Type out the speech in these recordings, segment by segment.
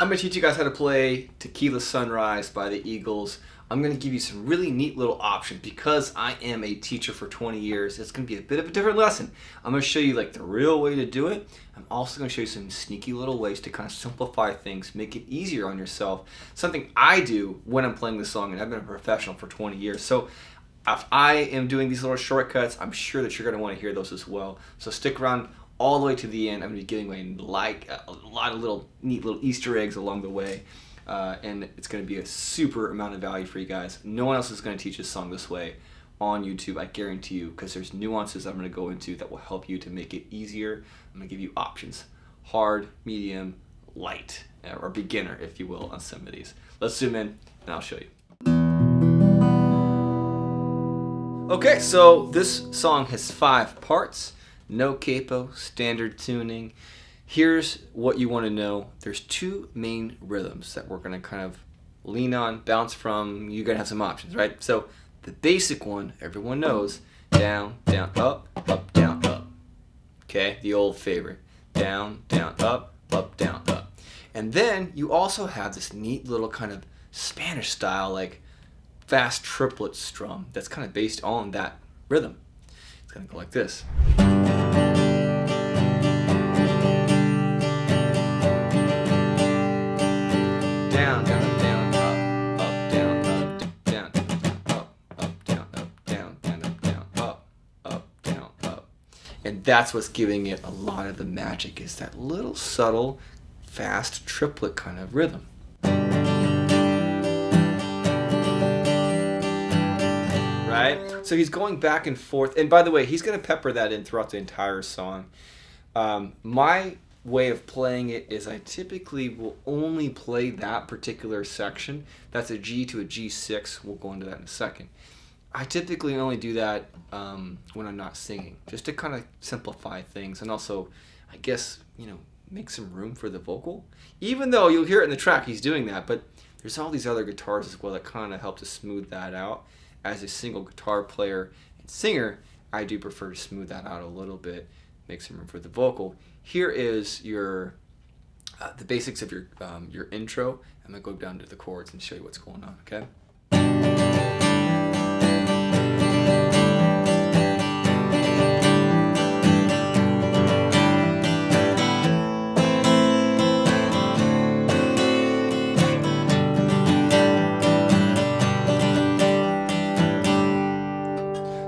I'm going to teach you guys how to play Tequila Sunrise by the Eagles. I'm going to give you some really neat little options because I am a teacher for 20 years. It's going to be a bit of a different lesson. I'm going to show you like the real way to do it. I'm also going to show you some sneaky little ways to kind of simplify things, make it easier on yourself. Something I do when I'm playing this song, and I've been a professional for 20 years. So if I am doing these little shortcuts, I'm sure that you're going to want to hear those as well. So stick around all the way to the end. I'm going to be giving away like a lot of little neat little Easter eggs along the way. And it's going to be a super amount of value for you guys. No one else is going to teach this song this way on YouTube, I guarantee you, because there's nuances I'm going to go into that will help you to make it easier. I'm going to give you options: hard, medium, light, or beginner, if you will, on some of these. Let's zoom in and I'll show you. Okay, so this song has 5 parts. No capo, standard tuning. Here's what you want to know. There's 2 main rhythms that we're going to kind of lean on, bounce from. You're going to have some options, right? So the basic one, everyone knows, down, down, up, down, up. Okay, the old favorite. Down, down, up, down, up. And then you also have this neat little kind of Spanish style, like fast triplet strum that's kind of based on that rhythm. It's going to go like this. Down, down, down, up, down, down, up, down, down, down, up. And that's what's giving it a lot of the magic, is that little subtle, fast triplet kind of rhythm. Right? So he's going back and forth. And by the way, he's going to pepper that in throughout the entire song. My way of playing it is I typically will only play that particular section. That's a G to a G6. We'll go into that in a second. I typically only do that when I'm not singing, just to kind of simplify things, and also, I guess, make some room for the vocal. Even though you'll hear it in the track, he's doing that, but there's all these other guitars as well that kind of help to smooth that out. As a single guitar player and singer, I do prefer to smooth that out a little bit, make some room for the vocal. Here is your the basics of your intro. I'm gonna go down to the chords and show you what's going on. Okay.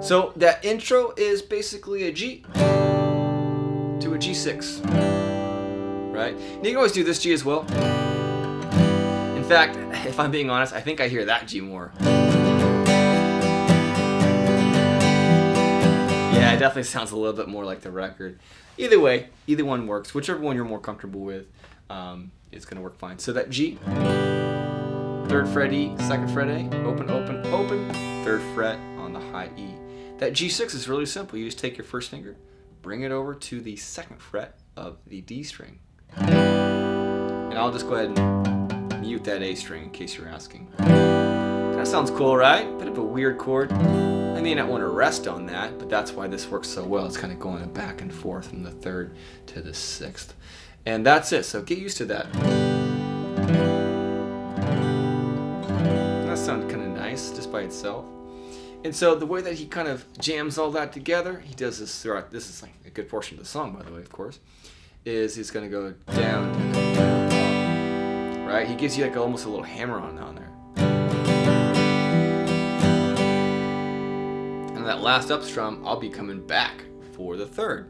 So that intro is basically a G to a G6, right? And you can always do this G as well. In fact, if I'm being honest, I think I hear that G more. Yeah, it definitely sounds a little bit more like the record. Either way, either one works. Whichever one you're more comfortable with, it's gonna work fine. So that G, 3rd fret E, 2nd fret A, open, open, open, 3rd fret on the high E. That G6 is really simple. You just take your first finger, bring it over to the 2nd fret of the D string. And I'll just go ahead and mute that A string in case you're asking. Kind of sounds cool, right? Bit of a weird chord. I may not want to rest on that, but that's why this works so well. It's kind of going back and forth from the 3rd to the 6th. And that's it, so get used to that. That sounds kind of nice just by itself. And so the way that he kind of jams all that together, he does this throughout. This is like a good portion of the song, by the way, of course. Is he's going to go down, down, down, right? He gives you like almost a little hammer-on down there. And that last up strum, I'll be coming back for the 3rd.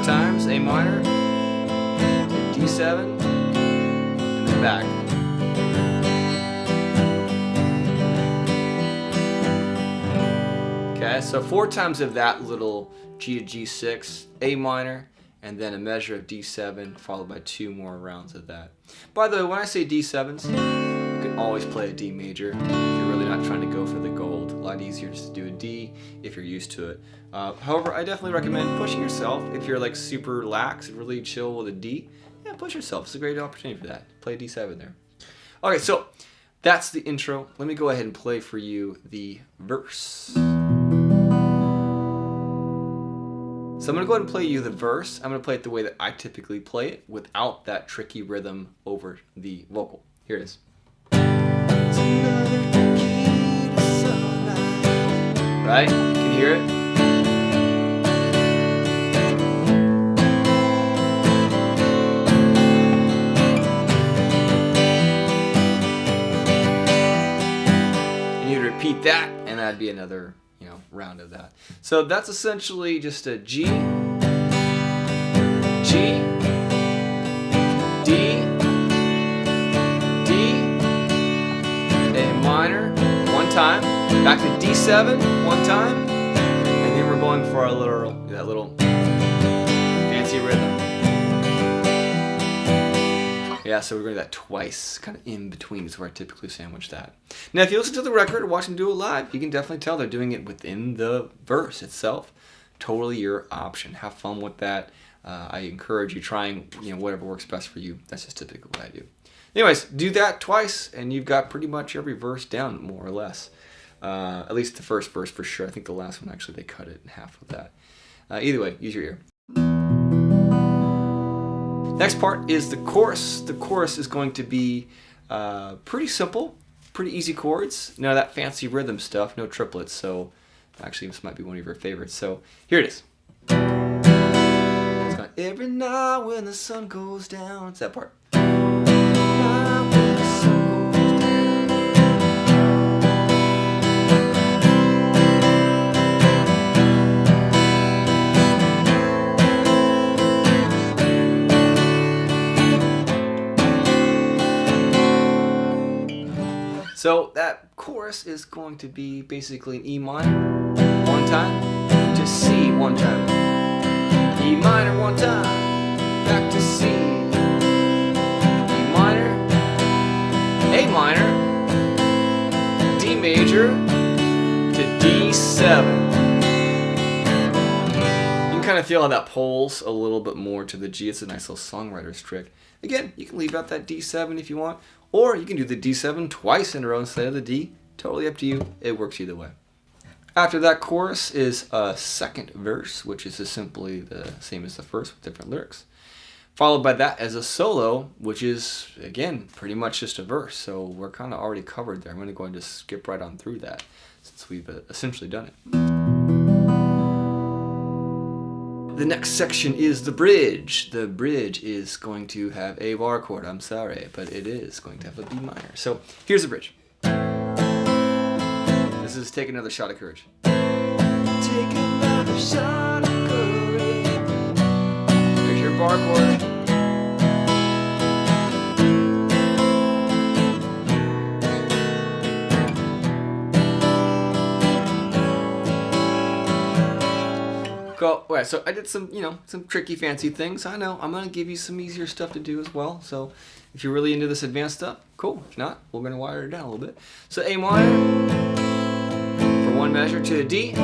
Times A minor, D7, and then back. Okay, so 4 times of that little G to G6, A minor, and then a measure of D7, followed by 2 more rounds of that. By the way, when I say D7s, you can always play a D major if you're really not trying to go for the gold. A lot easier just to do a D if you're used to it. However, I definitely recommend pushing yourself if you're like super lax and really chill with a D. yeah, push yourself. It's a great opportunity for that. Play a D7 there. Okay, so that's the intro. Let me go ahead and play for you the verse. So I'm going to go ahead and play you the verse. I'm going to play it the way that I typically play it without that tricky rhythm over the vocal. Here it is. Right? You can hear it? And you'd repeat that, and that'd be another, round of that. So that's essentially just a G, G, D, D, A minor, one time, back to D7, one time, and then we're going for our that little fancy rhythm. Yeah, so we're going to do that twice, kind of in between is where I typically sandwich that. Now, if you listen to the record or watch them do it live, you can definitely tell they're doing it within the verse itself. Totally your option. Have fun with that. I encourage you trying, whatever works best for you. That's just typically what I do. Anyways, do that twice, and you've got pretty much every verse down, more or less. At least the first verse for sure. I think the last one, actually, they cut it in half with that. Either way, use your ear. Next part is the chorus. The chorus is going to be pretty simple, pretty easy chords. None of that fancy rhythm stuff, no triplets, so actually this might be one of your favorites. So here it is. It's got, every night when the sun goes down. It's that part. So that chorus is going to be basically an E minor, one time, to C, one time, E minor, one time, back to C, E minor, A minor, D major, to D7. You can kind of feel how that pulls a little bit more to the G. It's a nice little songwriter's trick. Again, you can leave out that D7 if you want, or you can do the D7 twice in a row instead of the D. Totally up to you. It works either way. After that chorus is a second verse, which is just simply the same as the first with different lyrics. Followed by that as a solo, which is, again, pretty much just a verse. So we're kind of already covered there. I'm going to go ahead and just skip right on through that since we've essentially done it. The next section is the bridge. The bridge is going to have a bar chord. I'm sorry, but it is going to have a B minor. So here's the bridge. This is Take Another Shot of Courage. Take another shot of courage. Here's your bar chord. Cool. All right, so I did some, some tricky, fancy things. I know. I'm going to give you some easier stuff to do as well. So if you're really into this advanced stuff, cool. If not, we're going to wire it down a little bit. So A minor for one measure to a D. B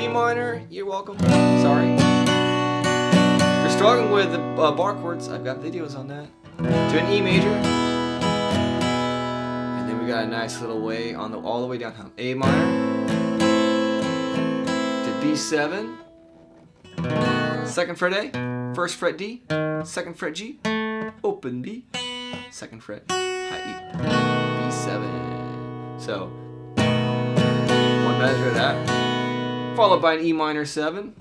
minor, you're welcome. Sorry. If you're struggling with the bar chords, I've got videos on that. To an E major. And then we got a nice little way on all the way down home. A minor. B7, second fret A, first fret D, second fret G, open B, second fret high E, B7. So, one measure of that, followed by an E minor 7.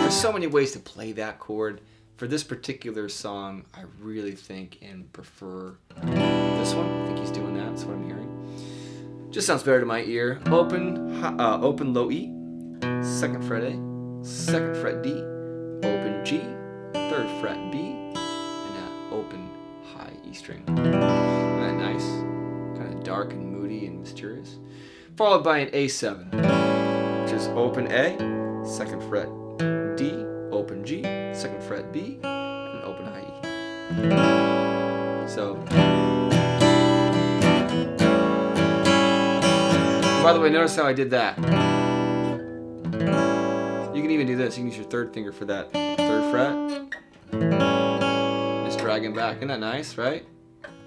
There's so many ways to play that chord. For this particular song, I really think and prefer this one. I think he's doing that, that's what I'm hearing. Just sounds better to my ear. Open low E, second fret A, second fret D, open G, third fret B, and that open high E string. Isn't that nice? Kind of dark and moody and mysterious. Followed by an A7, which is open A, second fret D, open G, second fret B, and open high E. So. By the way, notice how I did that. You can even do this. You can use your third finger for that 3rd fret. Just dragging back. Isn't that nice, right?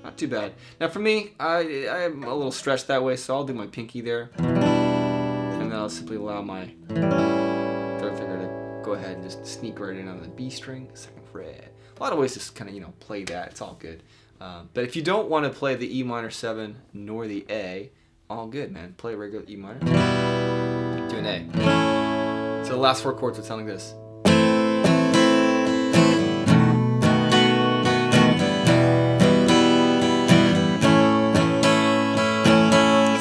Not too bad. Now for me, I'm a little stretched that way, so I'll do my pinky there. And then I'll simply allow my 3rd finger to go ahead and just sneak right in on the B string, 2nd fret. A lot of ways to kind of, play that. It's all good. But if you don't want to play the E minor 7 nor the A, all good, man. Play a regular E minor. Do an A. So the last 4 chords would sound like this.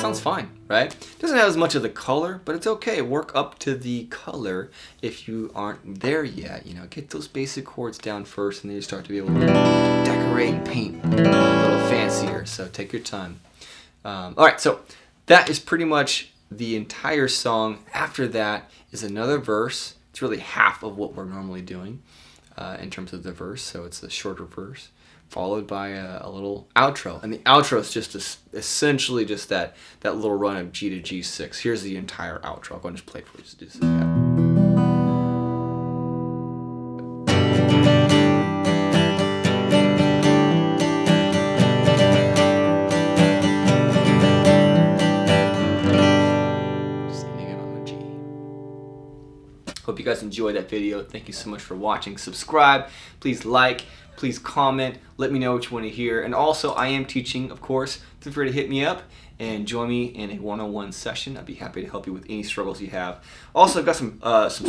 Sounds fine, right? Doesn't have as much of the color, but it's okay. Work up to the color if you aren't there yet. Get those basic chords down first, and then you start to be able to decorate and paint a little fancier. So take your time. All right, so that is pretty much the entire song. After that is another verse. It's really half of what we're normally doing in terms of the verse, so it's a shorter verse, followed by a little outro. And the outro is just essentially just that little run of G to G6. Here's the entire outro. I'll go and just play it for you. Just do this. Hope you guys enjoyed that video. Thank you so much for watching. Subscribe. Please like. Please comment. Let me know what you want to hear. And also, I am teaching, of course. Feel free to hit me up and join me in a one-on-one session. I'd be happy to help you with any struggles you have. Also, I've got some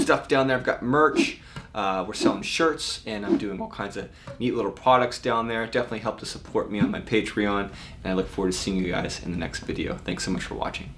stuff down there. I've got merch. We're selling shirts, and I'm doing all kinds of neat little products down there. Definitely help to support me on my Patreon, and I look forward to seeing you guys in the next video. Thanks so much for watching.